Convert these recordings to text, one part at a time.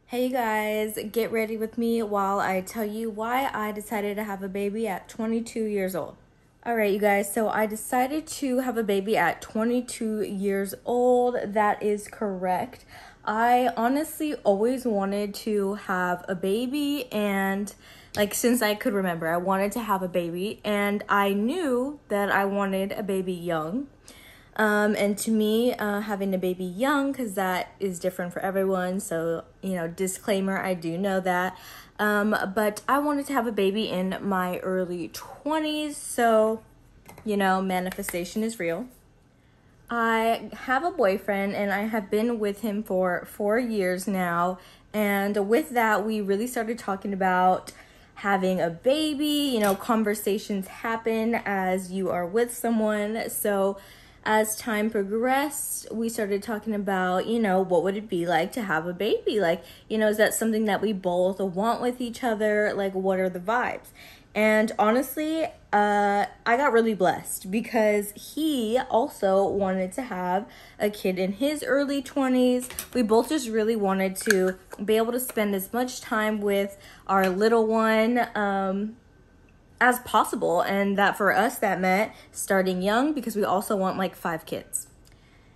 Hey guys, get ready with me while I tell you why I decided to have a baby at 22 years old. Alright, you guys, so I decided to have a baby at 22 years old. That is correct. I honestly always wanted to have a baby, and since I could remember, I wanted to have a baby, and I knew that I wanted a baby young. And to me, having a baby young, because that is different for everyone. So, disclaimer, I do know that. But I wanted to have a baby in my early 20s. So, manifestation is real. I have a boyfriend and I have been with him for 4 years now. And with that, we really started talking about having a baby. Conversations happen as you are with someone. So, as time progressed, we started talking about, what would it be like to have a baby? Is that something that we both want with each other? What are the vibes? And honestly, I got really blessed because he also wanted to have a kid in his early 20s. We both just really wanted to be able to spend as much time with our little one, as possible, and that for us that meant starting young because we also want 5 kids.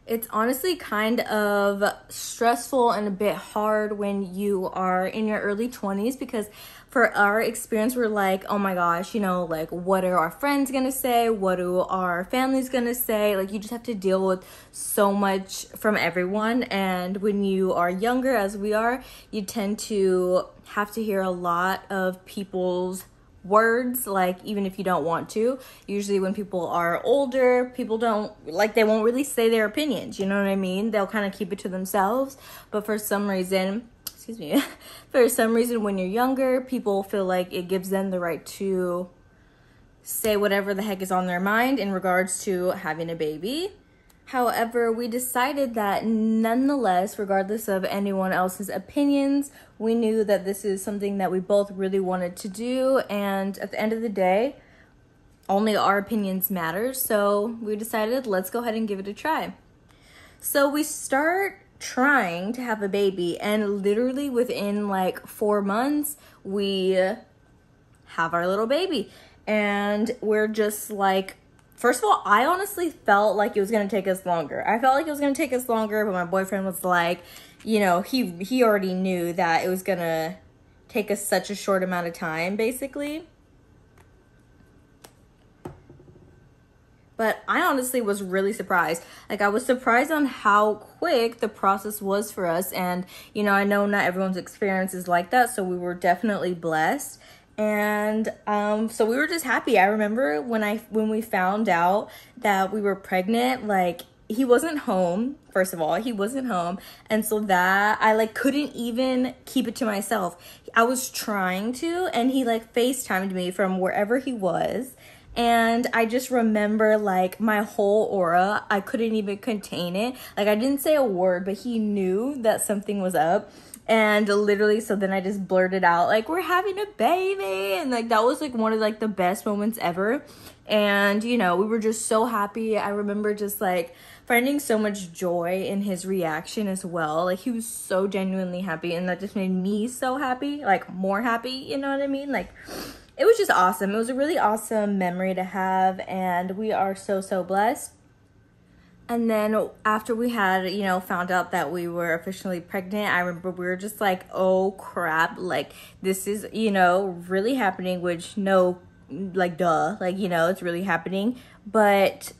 It's honestly kind of stressful and a bit hard when you are in your early 20s because for our experience we're like, oh my gosh, what are our friends gonna say, what do our families gonna say? You just have to deal with so much from everyone, and when you are younger as we are, you tend to have to hear a lot of people's words, even if you don't want to. Usually when people are older, people don't they won't really say their opinions, you know what I mean? They'll kind of keep it to themselves. But for some reason, for some reason when you're younger, people feel like it gives them the right to say whatever the heck is on their mind in regards to having a baby. However, we decided that nonetheless, regardless of anyone else's opinions, we knew that this is something that we both really wanted to do. And at the end of the day, only our opinions matter. So we decided, let's go ahead and give it a try. So we start trying to have a baby, and literally within 4 months, we have our little baby. And we're just first of all, I honestly felt like it was going to take us longer. I felt like it was going to take us longer, but my boyfriend was he already knew that it was going to take us such a short amount of time, basically. But I honestly was really surprised. I was surprised on how quick the process was for us. And, I know not everyone's experience is like that, so we were definitely blessed. And so we were just happy. I remember when we found out that we were pregnant, he wasn't home. First of all, he wasn't home, and so that I couldn't even keep it to myself. I was trying to, and he FaceTimed me from wherever he was, and I just remember my whole aura. I couldn't even contain it. I didn't say a word, but he knew that something was up. And literally, so then I just blurted out, we're having a baby. And, that was, one of, the best moments ever. And, we were just so happy. I remember just, finding so much joy in his reaction as well. He was so genuinely happy. And that just made me so happy, more happy, you know what I mean? It was just awesome. It was a really awesome memory to have. And we are so, so blessed. And then after we had, found out that we were officially pregnant, I remember we were just oh crap, this is, really happening, which no, duh, it's really happening. But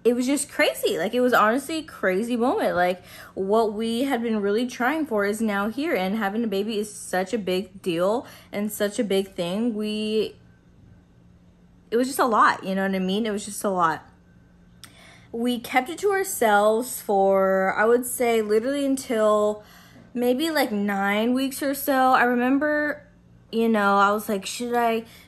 it was just crazy. It was honestly a crazy moment. What we had been really trying for is now here, and having a baby is such a big deal and such a big thing. It was just a lot, you know what I mean? It was just a lot. We kept it to ourselves for, I would say, literally until maybe 9 weeks or so. I remember, I was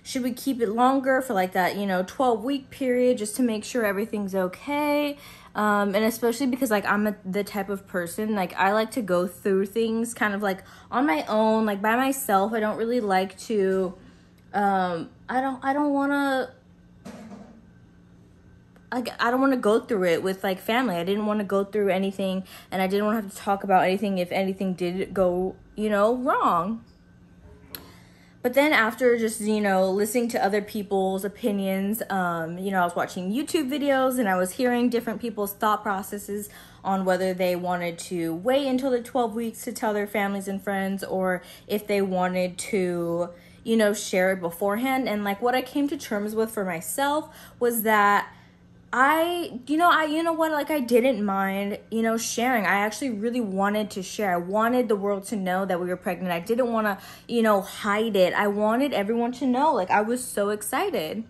should we keep it longer for that, 12-week period just to make sure everything's okay? And especially because I'm the type of person, I like to go through things kind of on my own, by myself. I don't really like to, I don't want to, I don't want to go through it with family. I didn't want to go through anything, and I didn't want to have to talk about anything if anything did go wrong. But then after just, listening to other people's opinions, I was watching YouTube videos and I was hearing different people's thought processes on whether they wanted to wait until the 12 weeks to tell their families and friends, or if they wanted to, share it beforehand. And like what I came to terms with for myself was that I didn't mind, sharing. I actually really wanted to share. I wanted the world to know that we were pregnant. I didn't want to, hide it. I wanted everyone to know. Like, I was so excited.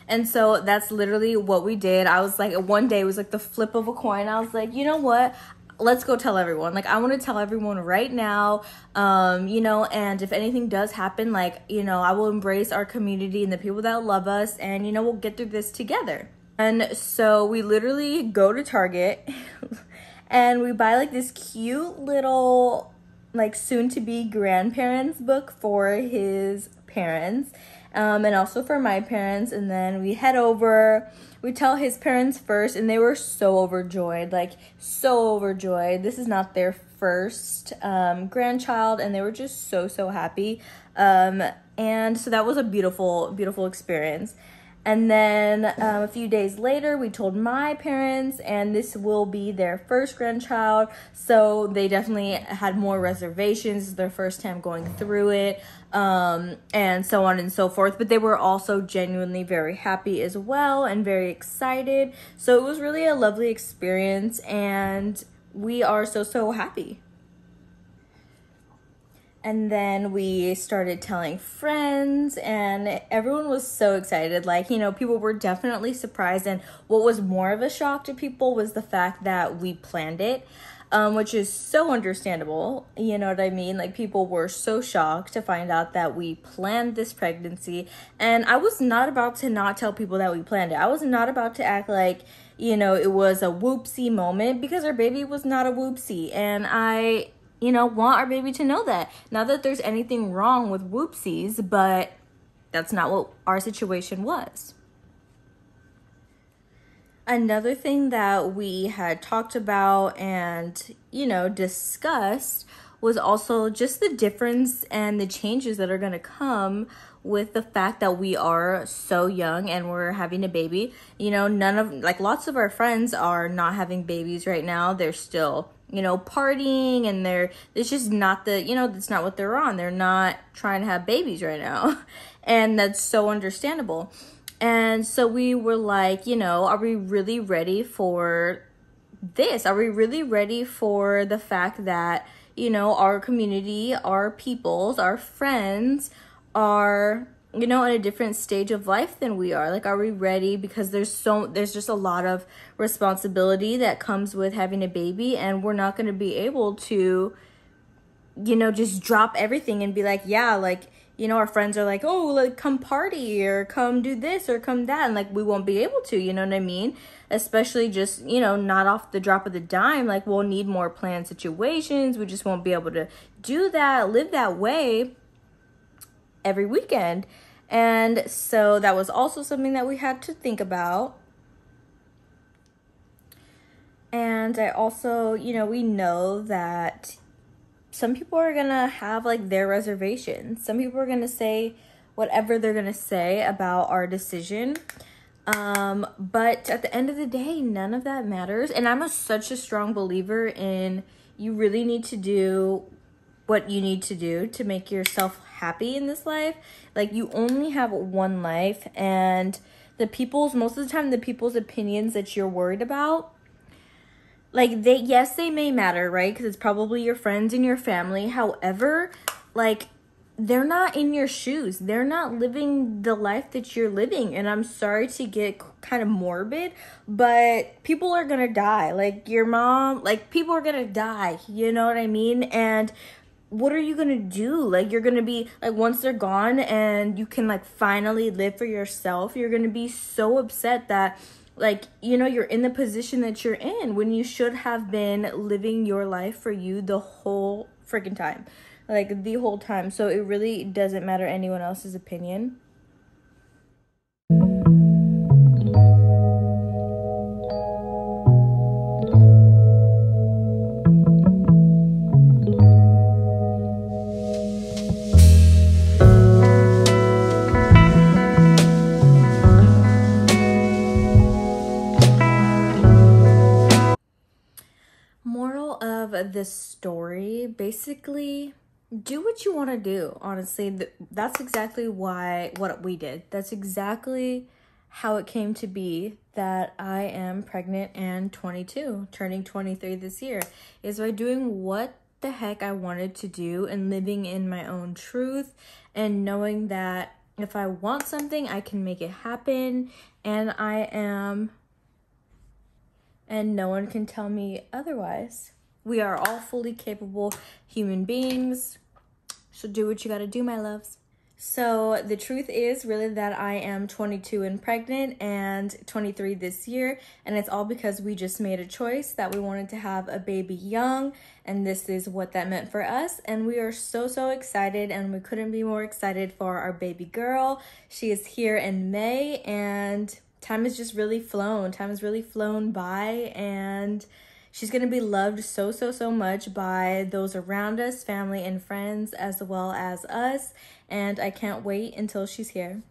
And so that's literally what we did. I was like, one day it was like the flip of a coin. I was like, you know what? Let's go tell everyone. Like, I want to tell everyone right now, and if anything does happen, like, I will embrace our community and the people that love us, and, we'll get through this together. And so we literally go to Target and we buy like this cute little, like, soon-to-be grandparents book for his parents, and also for my parents. And then we head over, we tell his parents first, and they were so overjoyed, like so overjoyed. This is not their first grandchild, and they were just so happy. And so that was a beautiful experience. And then a few days later, we told my parents, and this will be their first grandchild. So they definitely had more reservations. It's their first time going through it, and so on and so forth. But they were also genuinely very happy as well and very excited. So it was really a lovely experience, and we are so happy. And then we started telling friends, and everyone was so excited. Like, people were definitely surprised. And what was more of a shock to people was the fact that we planned it, which is so understandable. You know what I mean? Like, people were so shocked to find out that we planned this pregnancy. And I was not about to not tell people that we planned it. I was not about to act like, it was a whoopsie moment, because our baby was not a whoopsie. And I want our baby to know that. Not that there's anything wrong with whoopsies, but that's not what our situation was. Another thing that we had talked about and, discussed was also just the difference and the changes that are going to come with the fact that we are so young and we're having a baby. Lots of our friends are not having babies right now. They're still partying, and it's just not that's not what they're on. They're not trying to have babies right now. And that's so understandable. And so we were like, are we really ready for this? Are we really ready for the fact that, our community, our peoples, our friends are, in a different stage of life than we are? Like, are we ready? Because there's just a lot of responsibility that comes with having a baby, and we're not going to be able to, just drop everything and be like, yeah, like, our friends are like, oh, like, come party or come do this or come that. And like, we won't be able to, you know what I mean? Especially just, not off the drop of the dime. Like, we'll need more planned situations. We just won't be able to do that, live that way every weekend. And so that was also something that we had to think about. And I also, we know that some people are gonna have like their reservations. Some people are gonna say whatever they're gonna say about our decision. But at the end of the day, none of that matters. And I'm such a strong believer in, you really need to do what you need to do to make yourself happy in this life. Like, you only have one life, and most of the time, the people's opinions that you're worried about, like, they may matter, right? Because it's probably your friends and your family. However, like, they're not in your shoes. They're not living the life that you're living. And I'm sorry to get kind of morbid, but people are going to die. Like, your mom, like, people are going to die. You know what I mean? And what are you going to do? Like, you're going to be, like, once they're gone and you can, like, finally live for yourself, you're going to be so upset that, like, you're in the position that you're in when you should have been living your life for you the whole freaking time. Like, the whole time. So it really doesn't matter anyone else's opinion. this story, basically, do what you want to do. Honestly, that's exactly what we did. That's exactly how it came to be that I am pregnant and 22, turning 23 this year, is by doing what the heck I wanted to do and living in my own truth and knowing that if I want something, I can make it happen, and no one can tell me otherwise. We are all fully capable human beings. So do what you gotta do, my loves. So the truth is really that I am 22 and pregnant and 23 this year, and it's all because we just made a choice that we wanted to have a baby young, and this is what that meant for us. And we are so excited, and we couldn't be more excited for our baby girl. She is here in May, and time has just really flown. Time has really flown by, and she's going to be loved so much by those around us, family and friends, as well as us. And I can't wait until she's here.